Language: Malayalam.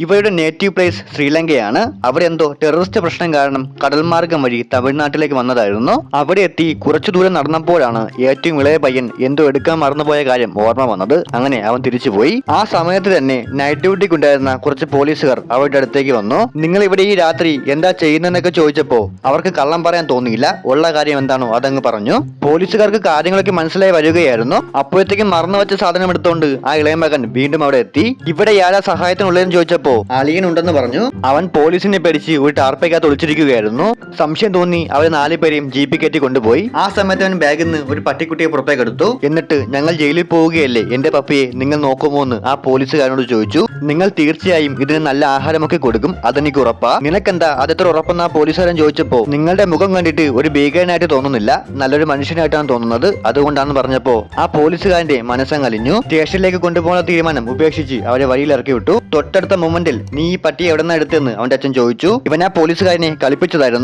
ഇവരുടെ നേറ്റീവ് പ്ലേസ് ശ്രീലങ്കയാണ്. അവിടെ എന്തോ ടെററിസ്റ്റ് പ്രശ്നം കാരണം കടൽമാർഗം വഴി തമിഴ്നാട്ടിലേക്ക് വന്നതായിരുന്നു. അവിടെ എത്തി കുറച്ചു ദൂരം നടന്നപ്പോഴാണ് ഏറ്റവും ഇളയ പയ്യൻ എന്തോ എടുക്കാൻ മറന്നുപോയ കാര്യം ഓർമ്മ വന്നത്. അങ്ങനെ അവൻ തിരിച്ചുപോയി. ആ സമയത്ത് തന്നെ നൈറ്റ് ഡ്യൂട്ടിക്ക് ഉണ്ടായിരുന്ന കുറച്ച് പോലീസുകാർ അവരുടെ അടുത്തേക്ക് വന്നു. നിങ്ങൾ ഇവിടെ ഈ രാത്രി എന്താ ചെയ്യുന്നതെന്നൊക്കെ ചോദിച്ചപ്പോ അവർക്ക് കള്ളം പറയാൻ തോന്നിയില്ല. ഉള്ള കാര്യം എന്താണോ അതങ്ങ് പറഞ്ഞു. പോലീസുകാർക്ക് കാര്യങ്ങളൊക്കെ മനസ്സിലായി വരികയായിരുന്നു. അപ്പോഴത്തേക്കും മറന്നു വെച്ച സാധനം എടുത്തോണ്ട് ആ ഇളയ മകൻ വീണ്ടും അവിടെ എത്തി. ഇവിടെ ആരാ സഹായത്തിനുള്ളതെന്ന് ചോദിച്ചപ്പോ അളിയൻ ഉണ്ടെന്ന് പറഞ്ഞു. അവൻ പോലീസിനെ പേടിച്ച് ഒരു ടാർപ്പയ്ക്കകത്ത് ഒളിച്ചിരിക്കുകയായിരുന്നു. സംശയം തോന്നി അവരെ 4 പേരെയും ജീപ്പിൽ കയറ്റി കൊണ്ടുപോയി. ആ സമയത്ത് അവൻ ബാഗിൽ നിന്ന് ഒരു പട്ടിക്കുട്ടിയെ പുറത്തേക്ക് എടുത്തു. എന്നിട്ട് ഞങ്ങൾ ജയിലിൽ പോവുകയല്ലേ, എന്റെ പപ്പിയെ നിങ്ങൾ നോക്കുമോ എന്ന് ആ പോലീസുകാരനോട് ചോദിച്ചു. നിങ്ങൾ തീർച്ചയായും ഇതിന് നല്ല ആഹാരമൊക്കെ കൊടുക്കും, അതെനിക്ക് ഉറപ്പാ. നിനക്കെന്താ അതെത്ര ഉറപ്പെന്ന് ആ പോലീസുകാരൻ ചോദിച്ചപ്പോ നിങ്ങളുടെ മുഖം കണ്ടിട്ട് ഒരു ഭീകരനായിട്ട് തോന്നുന്നില്ല, നല്ലൊരു മനുഷ്യനായിട്ടാണ് തോന്നുന്നത്, അതുകൊണ്ടാണെന്ന് പറഞ്ഞപ്പോ ആ പോലീസുകാരന്റെ മനസ്സങ്ങലിഞ്ഞു. സ്റ്റേഷനിലേക്ക് കൊണ്ടുപോകുന്ന തീരുമാനം ഉപേക്ഷിച്ച് അവരെ വഴിയിൽ ഇറക്കി വിട്ടു. തൊട്ടടുത്ത മൊമെന്റിൽ നീ ഈ പട്ടിയെ എവിടെ നിന്ന് എടുത്തെന്ന് അവന്റെ അച്ഛൻ ചോദിച്ചു. ഇവൻ ആ പോലീസുകാരനെ കളിപ്പിച്ചതായിരുന്നു.